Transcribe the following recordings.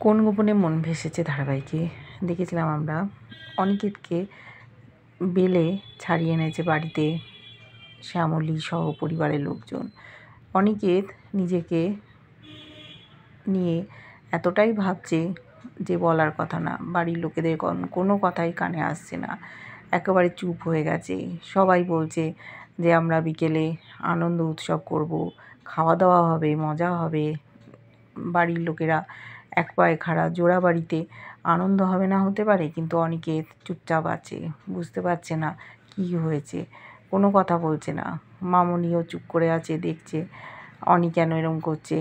কোন গোপনে মন ভেসেছে ধারাবাহিকে দেখেছিলাম আমরা অনিকেতকে বেলে ছাড়িয়ে এনেছে বাড়িতে শ্যামলী সহ পরিবারের লোকজন। অনিকেত নিজেকে নিয়ে এতটাই ভাবছে যে বলার কথা না, বাড়ির লোকেদের কোনো কথাই কানে আসছে না, একেবারে চুপ হয়ে গেছে। সবাই বলছে যে আমরা বিকেলে আনন্দ উৎসব করব, খাওয়া দাওয়া হবে, মজা হবে। বাড়ির লোকেরা এক পায়ে খাড়া, জোড়া বাড়িতে আনন্দ হবে না হতে পারে, কিন্তু অনিকেত চুপচাপ আছে, বুঝতে পারছে না কি হয়েছে, কোনো কথা বলছে না। মামনিও চুপ করে আছে, দেখছে অনি কেন এরম করছে।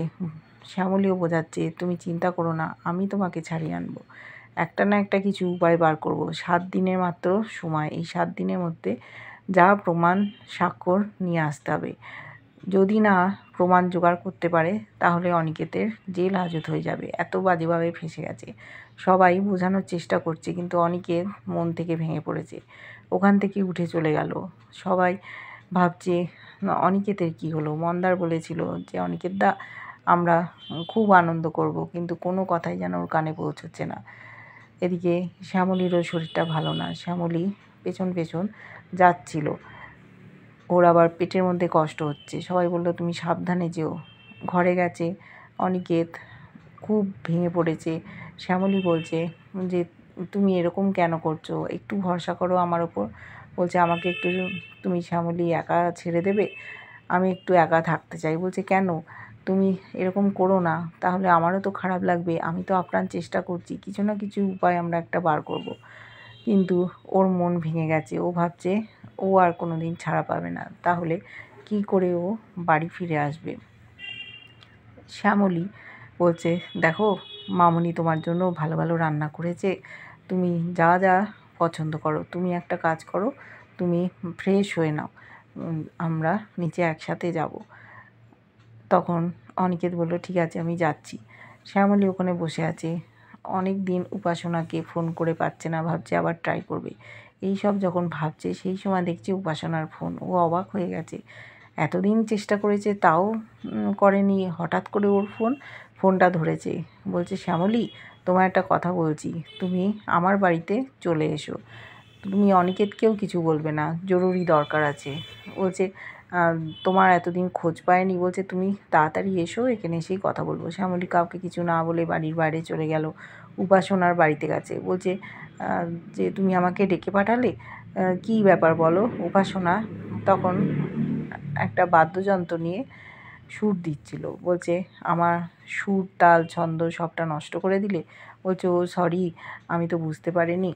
শ্যামলীও বোঝাচ্ছে তুমি চিন্তা করো না, আমি তোমাকে ছাড়িয়ে আনবো, একটা না একটা কিছু উপায় বার করব। 7 দিনের মাত্র সময়, এই 7 দিনের মধ্যে যা প্রমাণ স্বাক্ষর নিয়ে আসতে হবে। যদি না প্রমাণ জোগাড় করতে পারে তাহলে অনিকেতের জেল হাজত হয়ে যাবে। এত বাজেভাবে ফেঁসে গেছে। সবাই বোঝানোর চেষ্টা করছে, কিন্তু অনিকেত মন থেকে ভেঙে পড়েছে, ওখান থেকে উঠে চলে গেল। সবাই ভাবছে অনিকেতের কি হলো। মন্দার বলেছিল যে অনিকেতদা আমরা খুব আনন্দ করব, কিন্তু কোনো কথাই যেন ওর কানে পৌঁছচ্ছে না। এদিকে শ্যামলীরও শরীরটা ভালো না, শ্যামলী পেছন পেছন যাচ্ছিল, ওর আবার পেটের মধ্যে কষ্ট হচ্ছে। সবাই বলল তুমি সাবধানে যেও। ঘরে গেছে, অনিকেত খুব ভেঙে পড়েছে। শ্যামলী বলছে যে তুমি এরকম কেন করছো, একটু ভরসা করো আমার ওপর। বলছে আমাকে একটু তুমি শ্যামলী একা ছেড়ে দেবে, আমি একটু একা থাকতে চাই। বলছে কেন, তুমি এরকম করো না, তাহলে আমারও তো খারাপ লাগবে, আমি তো আপ্রাণ চেষ্টা করছি, কিছু না কিছু উপায় আমরা একটা বার করব। কিন্তু ওর মন ভেঙে গেছে, ও ভাবছে ও আর কোনো দিন ছাড়া পাবে না, তাহলে কি করে ও বাড়ি ফিরে আসবে। শ্যামলী বলছে দেখো মামনি তোমার জন্য ভালো ভালো রান্না করেছে, তুমি যা যা পছন্দ করো, তুমি একটা কাজ করো, তুমি ফ্রেশ হয়ে নাও, আমরা নিচে একসাথে যাব। তখন অনিকেত বলল ঠিক আছে আমি যাচ্ছি। শ্যামলী ওখানে বসে আছে, অনেক দিন উপাসনাকে ফোন করে পাচ্ছে না, ভাবছে আবার ট্রাই করবে। এই সব যখন ভাবছে সেই সময় দেখছে উপাসনার ফোন, ও অবাক হয়ে গেছে, এতদিন চেষ্টা করেছে তাও করেনি, হঠাৎ করে ওর ফোনটা ধরেছে। বলছে শ্যামলী তোমার একটা কথা বলছি, তুমি আমার বাড়িতে চলে এসো, তুমি অনিকেতকেও কিছু বলবে না, জরুরি দরকার আছে। বলছে তোমার এতদিন খোঁজ পায়নি, বলছে তুমি তাড়াতাড়ি এসো, এখানে এসেই কথা বলবো। শ্যামলী কাউকে কিছু না বলে বাড়ির বাইরে চলে গেল, উপাসনার বাড়িতে গেছে। বলছে যে তুমি আমাকে ডেকে পাঠালে, কী ব্যাপার বলো। উপাসনা তখন একটা বাদ্যযন্ত্র নিয়ে সুর দিচ্ছিল, বলছে আমার সুর তাল ছন্দ সবটা নষ্ট করে দিলে। বলছে ও সরি, আমি তো বুঝতে পারিনি,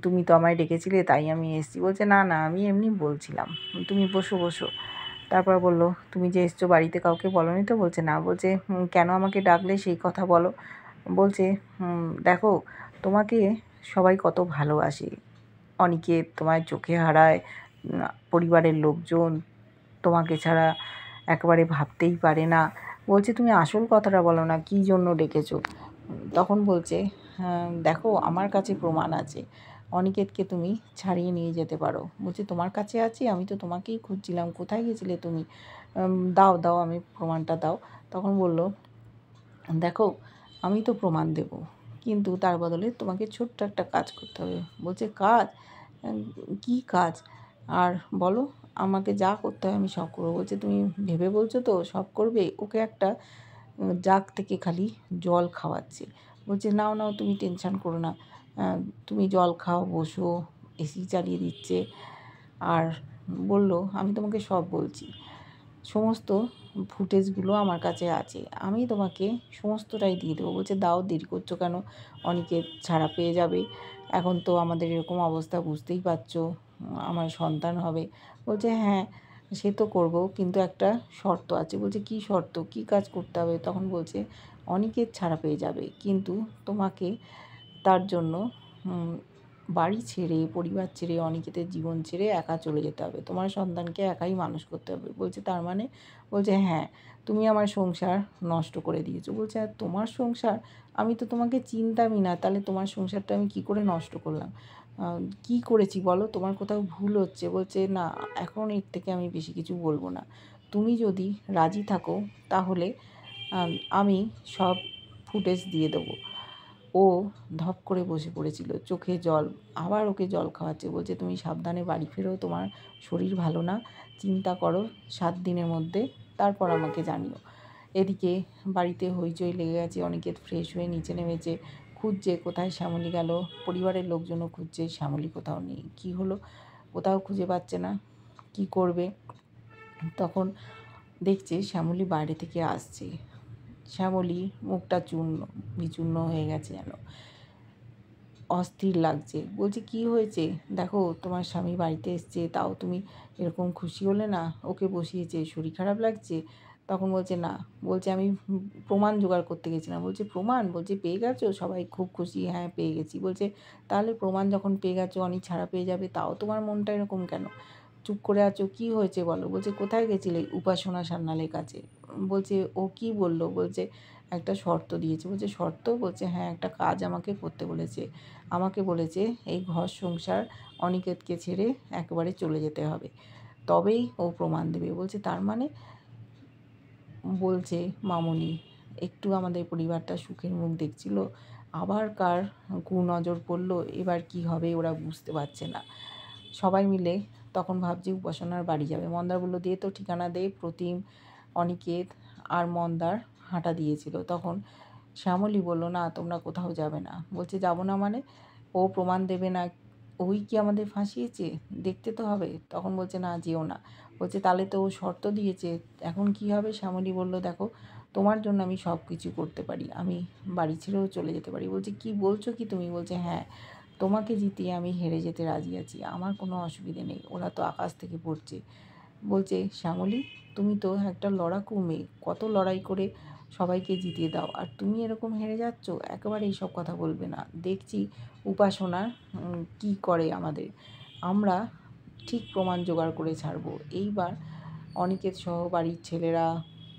তুমি তো আমায় ডেকেছিলে তাই আমি এসেছি। বলছে না না আমি এমনি বলছিলাম, তুমি বসো বসো। তারপর বলল তুমি যে এসছো বাড়িতে কাউকে বলোনি তো। বলছে না। বলছে কেন আমাকে ডাকলে সেই কথা বলো। বলছে দেখো তোমাকে সবাই কত ভালোবাসে, অনিকেত তোমায় চোখে হারায়, পরিবারের লোকজন তোমাকে ছাড়া একেবারে ভাবতেই পারে না। বলছে তুমি আসল কথাটা বলো না, কী জন্য ডেকেছো। তখন বলছে দেখো আমার কাছে প্রমাণ আছে, অনিকেতকে তুমি ছাড়িয়ে নিয়ে যেতে পারো। বলছে তোমার কাছে আছে, আমি তো তোমাকেই খুঁজছিলাম, কোথায় গেছিলে তুমি, দাও দাও আমি প্রমাণটা দাও। তখন বলল দেখো আমি তো প্রমাণ দেব, কিন্তু তার বদলে তোমাকে ছোট্ট একটা কাজ করতে হবে। বলছে কাজ, কী কাজ, আর বলো, আমাকে যা করতে হয় আমি সব করবো। বলছে তুমি ভেবে বলছো তো সব করবে। ওকে একটা জাগ থেকে খালি জল খাওয়াচ্ছে। বলছে নাও নাও তুমি টেনশান করো না, তুমি জল খাও, বসো, এসি চালিয়ে দিচ্ছে। আর বলল আমি তোমাকে সব বলছি, সমস্ত ফুটেজগুলো আমার কাছে আছে, আমি তোমাকে সমস্তটাই দিয়ে দেবো। বলছে দাও, দেরি করছো কেন, অনিকেত ছাড়া পেয়ে যাবে, এখন তো আমাদের এরকম অবস্থা বুঝতেই পারছো, আমার সন্তান হবে। বলছে হ্যাঁ সে তো করবো, কিন্তু একটা শর্ত আছে। বলছে কী শর্ত, কী কাজ করতে হবে। তখন বলছে অনিকেত ছাড়া পেয়ে যাবে, কিন্তু তোমাকে তার জন্য বাড়ি ছেড়ে, পরিবার ছেড়ে, অনিকেতের জীবন ছেড়ে একা চলে যেতে হবে, তোমার সন্তানকে একাই মানুষ করতে হবে। বলছে তার মানে। বলছে হ্যাঁ, তুমি আমার সংসার নষ্ট করে দিয়েছো। বলছে আর তোমার সংসার, আমি তো তোমাকে চিনতামই না, তাহলে তোমার সংসারটা আমি কী করে নষ্ট করলাম, কী করেছি বলো, তোমার কোথাও ভুল হচ্ছে। বলছে না এখন এর থেকে আমি বেশি কিছু বলবো না, তুমি যদি রাজি থাকো তাহলে আমি সব ফুটেজ দিয়ে দেবো। ও ধপ করে বসে পড়েছিল, চোখে জল। আবার ওকে জল খাওয়াচ্ছে, বলছে তুমি সাবধানে বাড়ি ফেরো, তোমার শরীর ভালো না, চিন্তা করো 7 দিনের মধ্যে, তারপর আমাকে জানিও। এদিকে বাড়িতে হইচই লেগে গেছে। অনিকেত ফ্রেশ হয়ে নিচে নেমেছে, খুঁজছে কোথায় শ্যামলী গেল। পরিবারের লোকজনও খুঁজছে, শ্যামলী কোথাও নেই। কি হলো, কোথাও খুঁজে পাচ্ছে না, কি করবে? তখন দেখছে শ্যামলী বাইরে থেকে আসছে। শ্যামলী মুখটা চূর্ণ বিচূর্ণ হয়ে গেছে, যেন অস্থির লাগছে। বলছে কি হয়েছে? দেখো তোমার স্বামী বাড়িতে এসছে, তাও তুমি এরকম খুশি হলে না? ওকে বসিয়েছে, শরীর খারাপ লাগছে? তখন বলছে না, বলছে আমি প্রমাণ জোগাড় করতে গেছিলাম। বলছে প্রমাণ? বলছে পেয়ে গেছো? সবাই খুব খুশি, হ্যাঁ পেয়ে গেছি। বলছে তাহলে প্রমাণ যখন পেয়ে গেছো, অনেক ছাড়া পেয়ে যাবে, তাও তোমার মনটা এরকম কেন? চুপ করে আছো, কি হয়েছে বলো? বলছে কোথায় গেছিলে? উপাসনা সান্যালের কাছে। বলছে ও কি বলল? বলছে একটা শর্ত দিয়েছে। বলছে শর্ত? বলছে হ্যাঁ, একটা কাজ আমাকে করতে বলেছে। আমাকে বলেছে এই ঘর সংসার অনিকেতকে ছেড়ে একেবারে চলে যেতে হবে, তবেই ও প্রমাণ দেবে। বলছে তার মানে? বলছে মামুনি একটু আমাদের পরিবারটা সুখের মুখ দেখছিল, আবার কার কুনজর পড়লো, এবার কি হবে ওরা বুঝতে পারছে না। সবাই মিলে তখন ভাবছে উপাসনার বাড়ি যাবে। মন্দার বলল দে তো ঠিকানা দে। প্রতিম, অনিকেত আর মন্দার হাঁটা দিয়েছিল। তখন শ্যামলী বলল না, তোমরা কোথাও যাবে না। বলছে যাব না মানে? ও প্রমাণ দেবে না, ওই কি আমাদের ফাঁসিয়েছে? দেখতে তো হবে। তখন বলছে না, যেও না। বলছে তাহলে তো ও শর্ত দিয়েছে, এখন কি হবে? শ্যামলী বলল দেখো, তোমার জন্য আমি সব কিছু করতে পারি, আমি বাড়ি ছেড়েও চলে যেতে পারি। বলছে কি বলছো কি তুমি? বলছে হ্যাঁ, তোমাকে জিতিয়ে আমি হেরে যেতে রাজি আছি, আমার কোনো অসুবিধে নেই, ওরা তো আকাশ থেকে পড়ছে। বলছে শ্যামলী, তুমি তো একটা লড়াকু মেয়ে, কত লড়াই করে সবাইকে জিতিয়ে দাও, আর তুমি এরকম হেরে যাচ্ছ? একেবারে এইসব কথা বলবে না। দেখছি উপাসনা কী করে আমাদের, আমরা ঠিক প্রমাণ জোগাড় করে ছাড়বো। এইবার অনিকেত সহ বাড়ির ছেলেরা,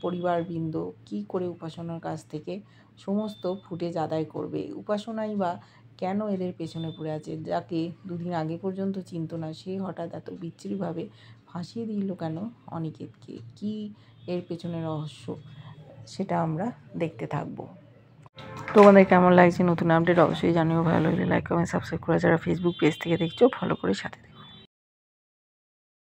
পরিবারবৃন্দ কী করে উপাসনার কাছ থেকে সমস্ত ফুটেজ আদায় করবে। উপাসনাই বা কেন এদের পেছনে পড়ে আছে? যাকে দুদিন আগে পর্যন্ত চিনত না, সে হঠাৎ এত বিচ্ছিরিভাবে ফাঁসিয়ে দিল কেন অনিকেতকে? কী এর পেছনে রহস্য, সেটা আমরা দেখতে থাকবো। তোমাদের কেমন লাগছে নতুন আপডেট অবশ্যই জানিও। ভালো লাগলে লাইক কমেন্ট সাবস্ক্রাইব করে, যারা ফেসবুক পেজ থেকে দেখছো ফলো করে সাথে